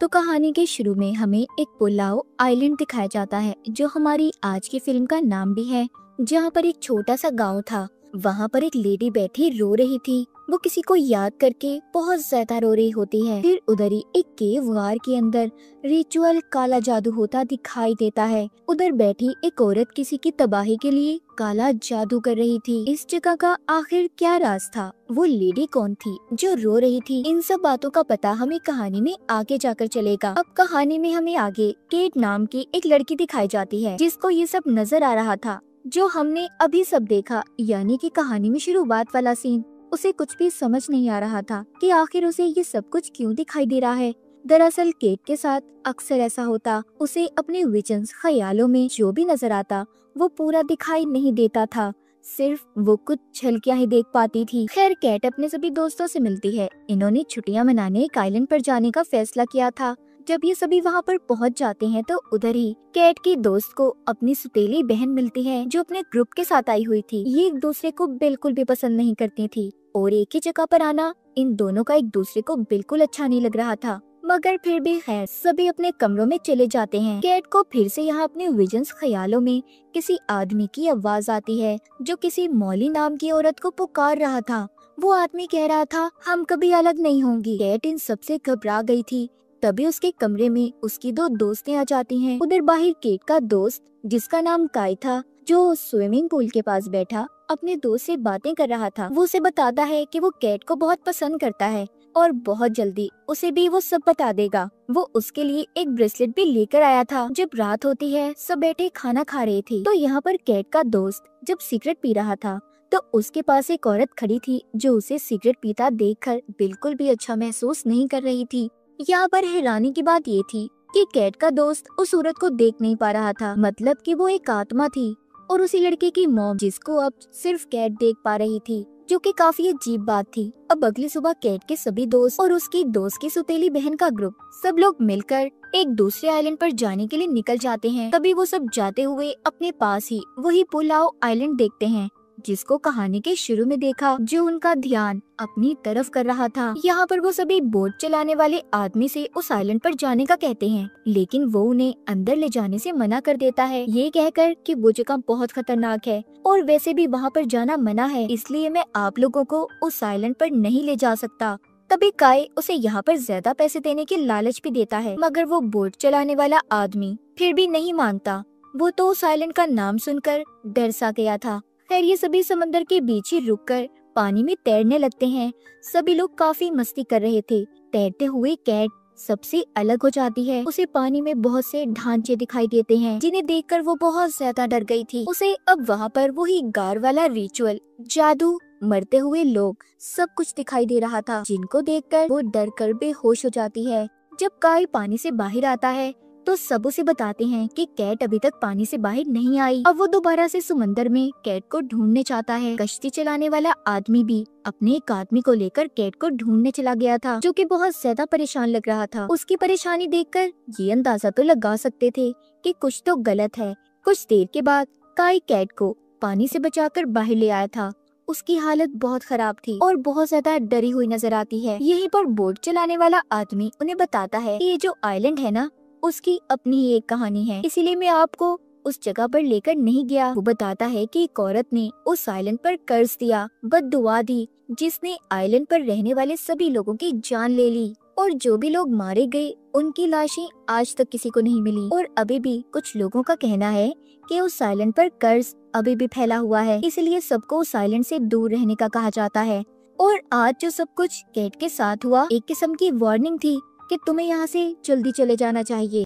तो कहानी के शुरू में हमें एक पुलाव आइलैंड दिखाया जाता है, जो हमारी आज की फिल्म का नाम भी है। जहाँ पर एक छोटा सा गांव था। वहाँ पर एक लेडी बैठी रो रही थी। वो किसी को याद करके बहुत ज्यादा रो रही होती है। फिर उधर ही एक केव गार के अंदर रिचुअल काला जादू होता दिखाई देता है। उधर बैठी एक औरत किसी की तबाही के लिए काला जादू कर रही थी। इस जगह का आखिर क्या राज था? वो लेडी कौन थी जो रो रही थी? इन सब बातों का पता हमें कहानी में आगे जाकर चलेगा। अब कहानी में हमें आगे केट नाम की एक लड़की दिखाई जाती है, जिसको ये सब नजर आ रहा था जो हमने अभी सब देखा, यानी कि कहानी में शुरुआत वाला सीन। उसे कुछ भी समझ नहीं आ रहा था कि आखिर उसे ये सब कुछ क्यों दिखाई दे रहा है। दरअसल केट के साथ अक्सर ऐसा होता, उसे अपने विजन्स ख्यालों में जो भी नजर आता वो पूरा दिखाई नहीं देता था, सिर्फ वो कुछ झलकियां ही देख पाती थी। खैर, केट अपने सभी दोस्तों से मिलती है। इन्होंने छुट्टियां मनाने एक आइलैंड पर जाने का फैसला किया था। जब ये सभी वहाँ पर पहुँच जाते हैं तो उधर ही केट की दोस्त को अपनी सुतेली बहन मिलती है, जो अपने ग्रुप के साथ आई हुई थी। ये एक दूसरे को बिल्कुल भी पसंद नहीं करती थी और एक ही जगह पर आना इन दोनों का एक दूसरे को बिल्कुल अच्छा नहीं लग रहा था। मगर फिर भी खैर, सभी अपने कमरों में चले जाते हैं। केट को फिर से यहाँ अपने विजन्स ख्यालों में किसी आदमी की आवाज आती है, जो किसी मौली नाम की औरत को पुकार रहा था। वो आदमी कह रहा था, हम कभी अलग नहीं होंगी। केट इन सबसे घबरा गई थी। तभी उसके कमरे में उसकी दो दोस्तें आ जाती हैं। उधर बाहर केट का दोस्त, जिसका नाम काई था, जो स्विमिंग पूल के पास बैठा अपने दोस्त से बातें कर रहा था। वो उसे बताता है कि वो केट को बहुत पसंद करता है और बहुत जल्दी उसे भी वो सब बता देगा। वो उसके लिए एक ब्रेसलेट भी लेकर आया था। जब रात होती है, सब बैठे खाना खा रहे थे, तो यहाँ पर केट का दोस्त जब सिगरेट पी रहा था तो उसके पास एक औरत खड़ी थी, जो उसे सिगरेट पीता देखकर बिल्कुल भी अच्छा महसूस नहीं कर रही थी। यहाँ पर हैरानी की बात ये थी कि केट का दोस्त उस औरत को देख नहीं पा रहा था, मतलब कि वो एक आत्मा थी और उसी लड़के की मॉम, जिसको अब सिर्फ केट देख पा रही थी, जो कि काफी अजीब बात थी। अब अगली सुबह केट के सभी दोस्त और उसकी दोस्त की सुतेली बहन का ग्रुप, सब लोग मिलकर एक दूसरे आइलैंड पर जाने के लिए निकल जाते हैं। तभी वो सब जाते हुए अपने पास ही वही पुलाव आइलैंड देखते हैं, जिसको कहानी के शुरू में देखा, जो उनका ध्यान अपनी तरफ कर रहा था। यहाँ पर वो सभी बोट चलाने वाले आदमी से उस आइलैंड पर जाने का कहते हैं, लेकिन वो उन्हें अंदर ले जाने से मना कर देता है, ये कहकर कि वो जगह बहुत खतरनाक है और वैसे भी वहाँ पर जाना मना है, इसलिए मैं आप लोगों को उस आइलैंड पर नहीं ले जा सकता। तभी काई उसे यहाँ पर ज्यादा पैसे देने की लालच भी देता है, मगर वो बोट चलाने वाला आदमी फिर भी नहीं मानता। वो तो उस आइलैंड का नाम सुनकर डर सा गया था। खैर, ये सभी समंदर के बीच ही रुककर पानी में तैरने लगते हैं। सभी लोग काफी मस्ती कर रहे थे। तैरते हुए केट सबसे अलग हो जाती है। उसे पानी में बहुत से ढांचे दिखाई देते हैं, जिन्हें देखकर वो बहुत ज्यादा डर गई थी। उसे अब वहाँ पर वही गार वाला रिचुअल, जादू, मरते हुए लोग, सब कुछ दिखाई दे रहा था, जिनको देखकर वो डर कर बेहोश हो जाती है। जब काई पानी से बाहर आता है तो सब उसे बताते हैं कि केट अभी तक पानी से बाहर नहीं आई। अब वो दोबारा से समंदर में केट को ढूंढने चाहता है। कश्ती चलाने वाला आदमी भी अपने एक आदमी को लेकर केट को ढूंढने चला गया था, जो कि बहुत ज्यादा परेशान लग रहा था। उसकी परेशानी देखकर ये अंदाजा तो लगा सकते थे कि कुछ तो गलत है। कुछ देर के बाद काई केट को पानी से बचाकर बाहर ले आया था। उसकी हालत बहुत खराब थी और बहुत ज्यादा डरी हुई नजर आती है। यहीं पर बोट चलाने वाला आदमी उन्हें बताता है कि ये जो आइलैंड है ना, उसकी अपनी ही एक कहानी है, इसीलिए मैं आपको उस जगह पर लेकर नहीं गया। वो बताता है कि एक औरत ने उस आइलैंड पर कर्ज दिया, बद्दुआ दी, जिसने आइलैंड पर रहने वाले सभी लोगों की जान ले ली और जो भी लोग मारे गए उनकी लाशें आज तक किसी को नहीं मिली। और अभी भी कुछ लोगों का कहना है कि उस आइलैंड पर कर्ज अभी भी फैला हुआ है, इसलिए सबको उस आइलैंड से दूर रहने का कहा जाता है। और आज जो सब कुछ केट के साथ हुआ, एक किस्म की वार्निंग थी कि तुम्हें यहाँ से जल्दी चले जाना चाहिए।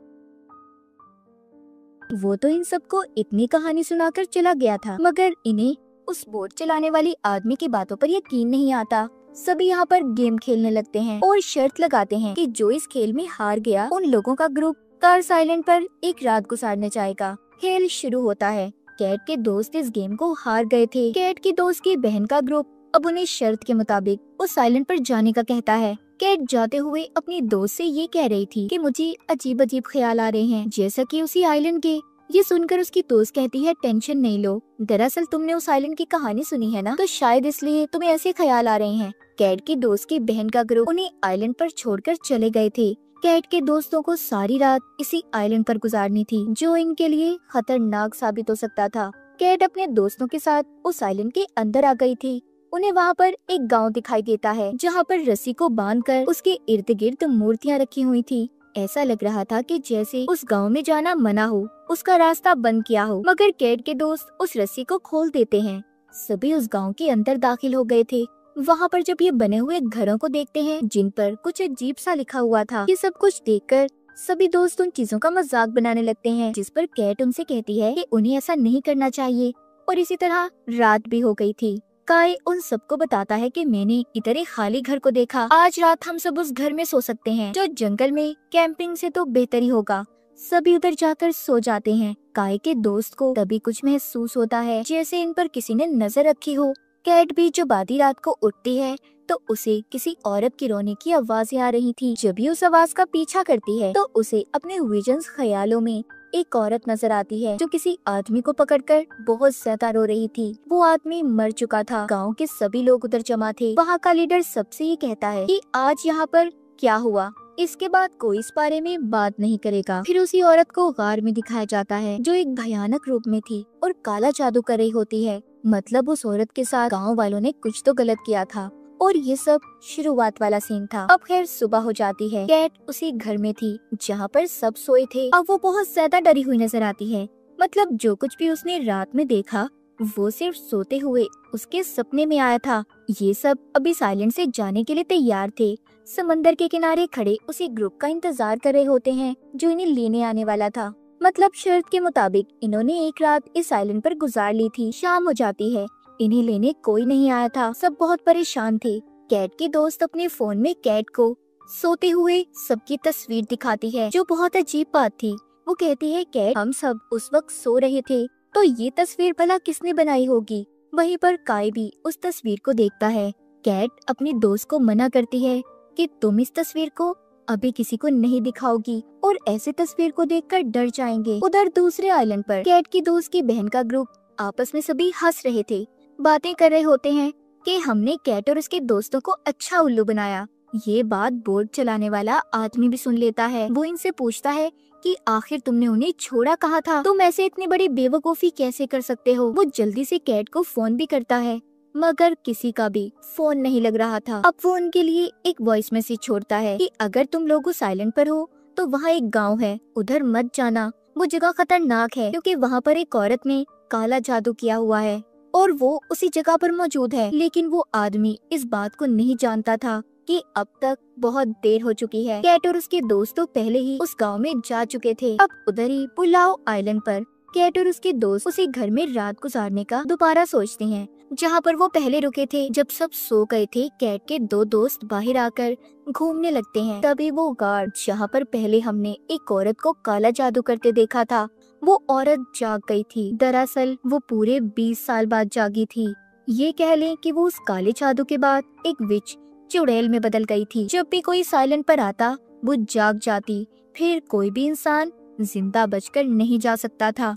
वो तो इन सबको इतनी कहानी सुनाकर चला गया था, मगर इन्हें उस बोट चलाने वाली आदमी की बातों पर यकीन नहीं आता। सभी यहाँ पर गेम खेलने लगते हैं और शर्त लगाते हैं कि जो इस खेल में हार गया, उन लोगों का ग्रुप कार्स आइलैंड पर एक रात गुजारने जाएगा। खेल शुरू होता है। केट के दोस्त इस गेम को हार गए थे। केट की दोस्त की बहन का ग्रुप अब उन्हें शर्त के मुताबिक उस आइलैंड पर जाने का कहता है। केट जाते हुए अपनी दोस्त से ये कह रही थी कि मुझे अजीब अजीब ख्याल आ रहे हैं, जैसा कि उसी आइलैंड के। ये सुनकर उसकी दोस्त कहती है, टेंशन नहीं लो, दरअसल तुमने उस आइलैंड की कहानी सुनी है ना, तो शायद इसलिए तुम्हें ऐसे ख्याल आ रहे हैं। केट की दोस्त की बहन का ग्रुप उन्हें आइलैंड पर छोड़कर चले गए थे। कैट के दोस्तों को सारी रात इसी आइलैंड पर गुजारनी थी, जो इनके लिए खतरनाक साबित हो सकता था। कैट अपने दोस्तों के साथ उस आइलैंड के अंदर आ गई थी। उन्हें वहाँ पर एक गांव दिखाई देता है, जहाँ पर रस्सी को बांधकर उसके इर्द गिर्द मूर्तियाँ रखी हुई थी। ऐसा लग रहा था कि जैसे उस गांव में जाना मना हो, उसका रास्ता बंद किया हो। मगर कैट के दोस्त उस रस्सी को खोल देते हैं। सभी उस गांव के अंदर दाखिल हो गए थे। वहाँ पर जब ये बने हुए घरों को देखते हैं, जिन पर कुछ अजीब सा लिखा हुआ था, ये सब कुछ देखकर सभी दोस्त उन चीजों का मजाक बनाने लगते हैं, जिस पर कैट उनसे कहती है कि उन्हें ऐसा नहीं करना चाहिए। और इसी तरह रात भी हो गई थी। काई उन सबको बताता है कि मैंने इधर एक खाली घर को देखा। आज रात हम सब उस घर में सो सकते हैं, जो जंगल में कैंपिंग से तो बेहतर ही होगा। सभी उधर जाकर सो जाते हैं। काई के दोस्त को तभी कुछ महसूस होता है, जैसे इन पर किसी ने नजर रखी हो। कैट भी जब आधी रात को उठती है तो उसे किसी औरत की रोने की आवाजें आ रही थी। जब भी उस आवाज का पीछा करती है तो उसे अपने विजन्स ख्यालों में एक औरत नजर आती है, जो किसी आदमी को पकड़कर बहुत ज्यादा रो रही थी। वो आदमी मर चुका था। गांव के सभी लोग उधर जमा थे। वहाँ का लीडर सबसे ये कहता है कि आज यहाँ पर क्या हुआ, इसके बाद कोई इस बारे में बात नहीं करेगा। फिर उसी औरत को गार में दिखाया जाता है, जो एक भयानक रूप में थी और काला जादू कर रही होती है। मतलब उस औरत के साथ गांव वालों ने कुछ तो गलत किया था। और ये सब शुरुआत वाला सीन था। अब खैर सुबह हो जाती है। कैट उसी घर में थी जहाँ पर सब सोए थे। अब वो बहुत ज्यादा डरी हुई नजर आती है। मतलब जो कुछ भी उसने रात में देखा, वो सिर्फ सोते हुए उसके सपने में आया था। ये सब अभी साइलेंट से जाने के लिए तैयार थे। समंदर के किनारे खड़े उसी ग्रुप का इंतजार कर रहे होते हैं, जो इन्हें लेने आने वाला था। मतलब शर्त के मुताबिक इन्होंने एक रात इस आइलैंड पर गुजार ली थी। शाम हो जाती है। इन्हें लेने कोई नहीं आया था। सब बहुत परेशान थे। कैट के दोस्त अपने फोन में कैट को सोते हुए सबकी तस्वीर दिखाती है, जो बहुत अजीब बात थी। वो कहती है, कैट हम सब उस वक्त सो रहे थे, तो ये तस्वीर भला किसने बनाई होगी। वहीं पर काई भी उस तस्वीर को देखता है। कैट अपनी दोस्त को मना करती है कि तुम इस तस्वीर को अभी किसी को नहीं दिखाओगी, और ऐसे तस्वीर को देखकर डर जाएंगे। उधर दूसरे आइलैंड पर कैट की दोस्त की बहन का ग्रुप आपस में सभी हंस रहे थे, बातें कर रहे होते हैं कि हमने कैट और उसके दोस्तों को अच्छा उल्लू बनाया। ये बात बोट चलाने वाला आदमी भी सुन लेता है। वो इनसे पूछता है कि आखिर तुमने उन्हें छोड़ा कहाँ था, तुम ऐसे इतनी बड़ी बेवकूफी कैसे कर सकते हो। वो जल्दी से कैट को फोन भी करता है, मगर किसी का भी फोन नहीं लग रहा था। अब वो उनके लिए एक वॉइस मैसेज छोड़ता है कि अगर तुम लोग उस आइलैंड पर हो तो वहाँ एक गाँव है, उधर मत जाना। वो जगह खतरनाक है, क्योंकि वहाँ पर एक औरत ने काला जादू किया हुआ है और वो उसी जगह पर मौजूद है। लेकिन वो आदमी इस बात को नहीं जानता था कि अब तक बहुत देर हो चुकी है। कैट और उसके दोस्त तो पहले ही उस गांव में जा चुके थे। अब उधर ही पुलाव आइलैंड पर कैट और उसके दोस्त उसी घर में रात गुजारने का दोबारा सोचते हैं, जहाँ पर वो पहले रुके थे। जब सब सो गए थे, कैट के दो दोस्त बाहर आकर घूमने लगते हैं। तभी वो गार्ड, जहाँ पर पहले हमने एक औरत को काला जादू करते देखा था, वो औरत जाग गई थी। दरअसल वो पूरे 20 साल बाद जागी थी। ये कह लें कि वो उस काले जादू के बाद एक विच चुड़ैल में बदल गई थी। जब भी कोई साइलेंट पर आता, वो जाग जाती। फिर कोई भी इंसान जिंदा बचकर नहीं जा सकता था।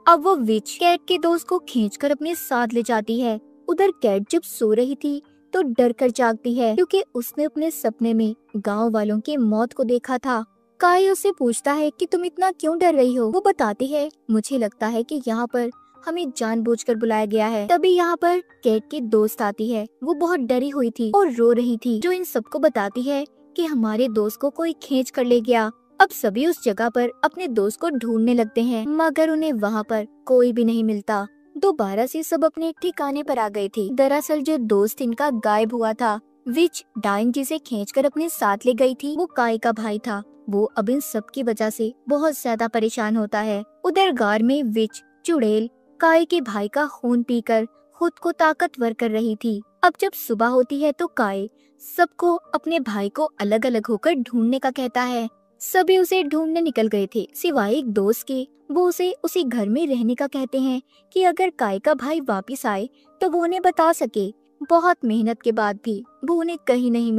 अब वो विच कैट के दोस्त को खींचकर अपने साथ ले जाती है। उधर कैट जब सो रही थी तो डर कर जागती है, क्योंकि उसने अपने सपने में गांव वालों की मौत को देखा था। काई उससे पूछता है कि तुम इतना क्यों डर रही हो। वो बताती है, मुझे लगता है कि यहाँ पर हमें जानबूझकर बुलाया गया है। तभी यहाँ पर कैट की दोस्त आती है। वो बहुत डरी हुई थी और रो रही थी, जो इन सबको बताती है कि हमारे दोस्त को कोई खींच कर ले गया। अब सभी उस जगह पर अपने दोस्त को ढूंढने लगते हैं, मगर उन्हें वहाँ पर कोई भी नहीं मिलता। दोबारा से सब अपने ठिकाने पर आ गए थे। दरअसल जो दोस्त इनका गायब हुआ था, विच डाइन जिसे खींचकर अपने साथ ले गई थी, वो काई का भाई था। वो अब इन सब की वजह से बहुत ज्यादा परेशान होता है। उधर गार में विच चुड़ैल काई के भाई का खून पीकर खुद को ताकतवर कर रही थी। अब जब सुबह होती है तो काई सबको अपने भाई को अलग अलग होकर ढूंढने का कहता है। सभी उसे ढूंढने निकल गए थे, सिवाय एक दोस्त के। वो उसे उसी घर में रहने का कहते हैं कि अगर काई का भाई वापस आए तो वो उन्हें बता सके। बहुत मेहनत के बाद भी वो उन्हें कहीं नहीं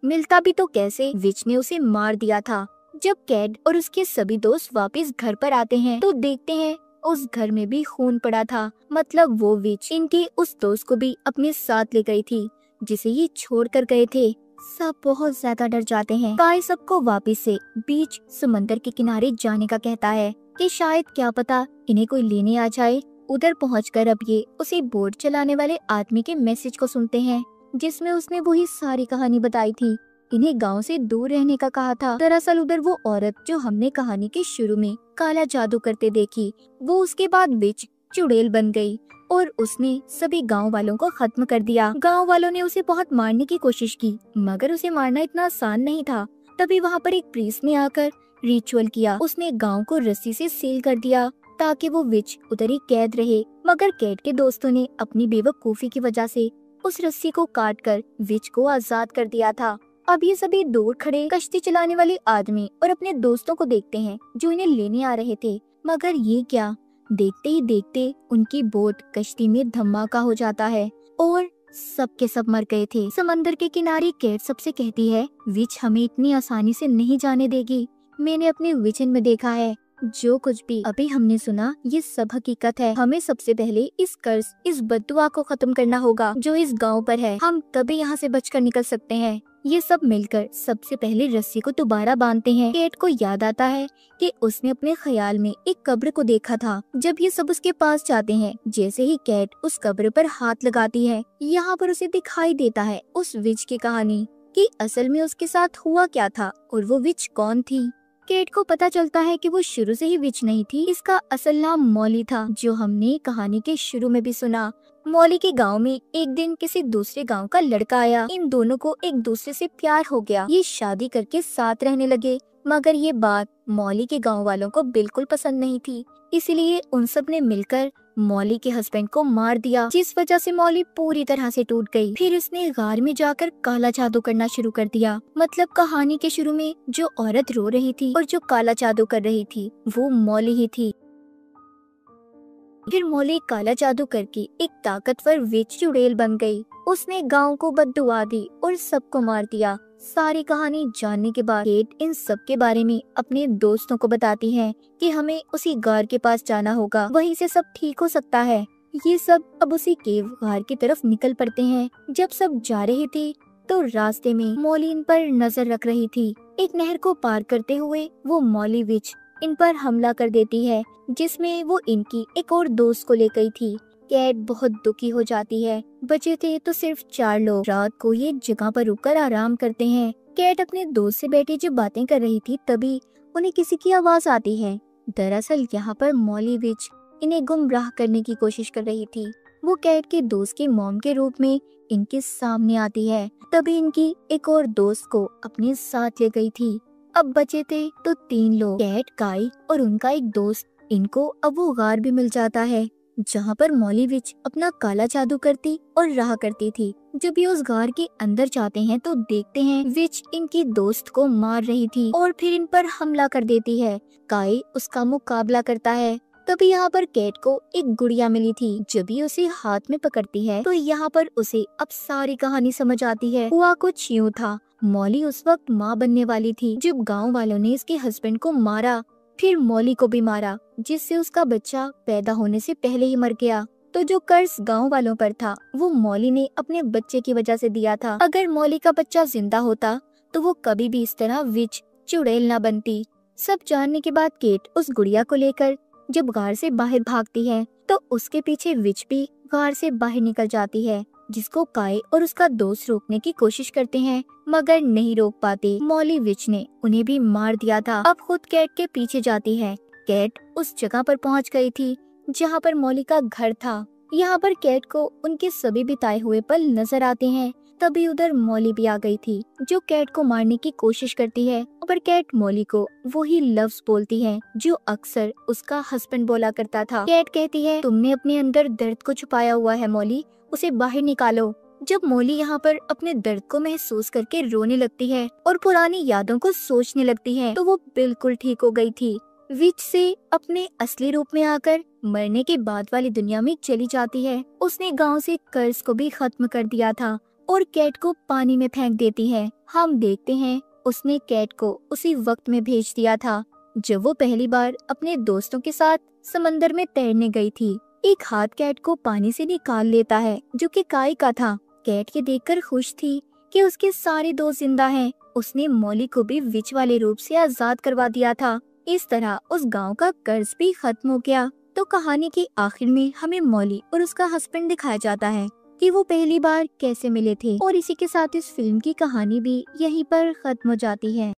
मिलता भी तो कैसे, विच ने उसे मार दिया था। जब कैट और उसके सभी दोस्त वापस घर पर आते हैं तो देखते हैं उस घर में भी खून पड़ा था। मतलब वो विच इनके उस दोस्त को भी अपने साथ ले गई थी, जिसे ये छोड़ कर गए थे। सब बहुत ज्यादा डर जाते हैं। काई सबको वापस से बीच समंदर के किनारे जाने का कहता है कि शायद क्या पता इन्हें कोई लेने आ जाए। उधर पहुंचकर अब ये उसी बोट चलाने वाले आदमी के मैसेज को सुनते हैं, जिसमें उसने वही सारी कहानी बताई थी। इन्हें गांव से दूर रहने का कहा था। दरअसल उधर वो औरत जो हमने कहानी के शुरू में काला जादू करते देखी, वो उसके बाद विच चुड़ैल बन गई और उसने सभी गांव वालों को खत्म कर दिया। गांव वालों ने उसे बहुत मारने की कोशिश की, मगर उसे मारना इतना आसान नहीं था। तभी वहाँ पर एक प्रीस्ट ने आकर रिचुअल किया। उसने गांव को रस्सी से सील कर दिया ताकि वो विच उधर ही कैद रहे। मगर कैट के दोस्तों ने अपनी बेवकूफी की वजह से उस रस्सी को काटकर विच को आजाद कर दिया था। अब ये सभी दूर खड़े कश्ती चलाने वाले आदमी और अपने दोस्तों को देखते हैं जो इन्हें लेने आ रहे थे। मगर ये क्या, देखते ही देखते उनकी बोट कश्ती में धमाका हो जाता है और सब के सब मर गए थे। समंदर के किनारे कैट सबसे कहती है, विच हमें इतनी आसानी से नहीं जाने देगी। मैंने अपने विजन में देखा है, जो कुछ भी अभी हमने सुना ये सब हकीकत है। हमें सबसे पहले इस कर्ज, इस बद्दुआ को खत्म करना होगा जो इस गांव पर है। हम तभी यहाँ से बचकर निकल सकते हैं। ये सब मिलकर सबसे पहले रस्सी को दोबारा बांधते हैं। कैट को याद आता है कि उसने अपने ख्याल में एक कब्र को देखा था। जब ये सब उसके पास जाते हैं, जैसे ही कैट उस कब्र पर हाथ लगाती है, यहाँ पर उसे दिखाई देता है उस विच की कहानी कि असल में उसके साथ हुआ क्या था और वो विच कौन थी। केट को पता चलता है कि वो शुरू से ही विच नहीं थी। इसका असल नाम मॉली था, जो हमने कहानी के शुरू में भी सुना। मॉली के गांव में एक दिन किसी दूसरे गांव का लड़का आया। इन दोनों को एक दूसरे से प्यार हो गया। ये शादी करके साथ रहने लगे, मगर ये बात मॉली के गांव वालों को बिल्कुल पसंद नहीं थी। इसलिए उन सब ने मिलकर मॉली के हस्बैंड को मार दिया, जिस वजह से मॉली पूरी तरह से टूट गई। फिर उसने गार में जाकर काला जादू करना शुरू कर दिया। मतलब कहानी के शुरू में जो औरत रो रही थी और जो काला जादू कर रही थी वो मॉली ही थी। फिर मॉली काला जादू करके एक ताकतवर विच चुड़ैल बन गई। उसने गांव को बद्दुआ दी और सबको मार दिया। सारी कहानी जानने के बाद केट इन सब के बारे में अपने दोस्तों को बताती है कि हमें उसी गार के पास जाना होगा, वहीं से सब ठीक हो सकता है। ये सब अब उसी केव गार की तरफ निकल पड़ते हैं। जब सब जा रहे थे तो रास्ते में मॉली इन पर नजर रख रही थी। एक नहर को पार करते हुए वो मॉली विच इन पर हमला कर देती है, जिसमें वो इनकी एक और दोस्त को ले गई थी। कैट बहुत दुखी हो जाती है। बचे थे तो सिर्फ 4 लोग। रात को ये जगह पर रुककर आराम करते हैं। कैट अपने दोस्त से बैठी जो बातें कर रही थी, तभी उन्हें किसी की आवाज आती है। दरअसल यहाँ पर मॉली विच इन्हें गुमराह करने की कोशिश कर रही थी। वो कैट के दोस्त की मॉम के रूप में इनके सामने आती है। तभी इनकी एक और दोस्त को अपने साथ ले गई थी। अब बचे थे तो 3 लोग, कैट, काई और उनका एक दोस्त। इनको अब वो गार भी मिल जाता है जहाँ पर मॉली विच अपना काला जादू करती और रहा करती थी। जब ये उस गार के अंदर जाते हैं तो देखते हैं विच इनकी दोस्त को मार रही थी और फिर इन पर हमला कर देती है। काई उसका मुकाबला करता है। तभी यहाँ पर कैट को एक गुड़िया मिली थी। जब ये उसे हाथ में पकड़ती है तो यहाँ पर उसे अब सारी कहानी समझ आती है। हुआ कुछ यूँ था, मॉली उस वक्त माँ बनने वाली थी जब गाँव वालों ने इसके हस्बैंड को मारा, फिर मॉली को भी मारा, जिससे उसका बच्चा पैदा होने से पहले ही मर गया। तो जो कर्ज गांव वालों पर था वो मॉली ने अपने बच्चे की वजह से दिया था। अगर मॉली का बच्चा जिंदा होता तो वो कभी भी इस तरह विच चुड़ैल न बनती। सब जानने के बाद केट उस गुड़िया को लेकर जब गार से बाहर भागती है तो उसके पीछे विच भी गार से बाहर निकल जाती है, जिसको काई और उसका दोस्त रोकने की कोशिश करते हैं मगर नहीं रोक पाते। मॉली विच ने उन्हें भी मार दिया था। अब खुद कैट के पीछे जाती है। कैट उस जगह पर पहुंच गई थी जहां पर मॉली का घर था। यहाँ पर कैट को उनके सभी बिताए हुए पल नजर आते हैं। तभी उधर मॉली भी आ गई थी जो कैट को मारने की कोशिश करती है, पर कैट मॉली को वही लफ्ज बोलती है जो अक्सर उसका हस्बैंड बोला करता था। कैट कहती है, तुमने अपने अंदर दर्द को छुपाया हुआ है मॉली, उसे बाहर निकालो। जब मॉली यहाँ पर अपने दर्द को महसूस करके रोने लगती है और पुरानी यादों को सोचने लगती है तो वो बिल्कुल ठीक हो गई थी। विच से अपने असली रूप में आकर मरने के बाद वाली दुनिया में चली जाती है। उसने गांव से कर्ज को भी खत्म कर दिया था और कैट को पानी में फेंक देती है। हम देखते हैं उसने कैट को उसी वक्त में भेज दिया था जब वो पहली बार अपने दोस्तों के साथ समंदर में तैरने गई थी। एक हाथ कैट को पानी से निकाल लेता है जो कि काई का था। कैट ये देखकर खुश थी कि उसके सारे दोस्त जिंदा हैं। उसने मॉली को भी विच वाले रूप से आजाद करवा दिया था। इस तरह उस गांव का कर्ज भी खत्म हो गया। तो कहानी के आखिर में हमें मॉली और उसका हस्बैंड दिखाया जाता है कि वो पहली बार कैसे मिले थे। और इसी के साथ इस फिल्म की कहानी भी यहीं पर खत्म हो जाती है।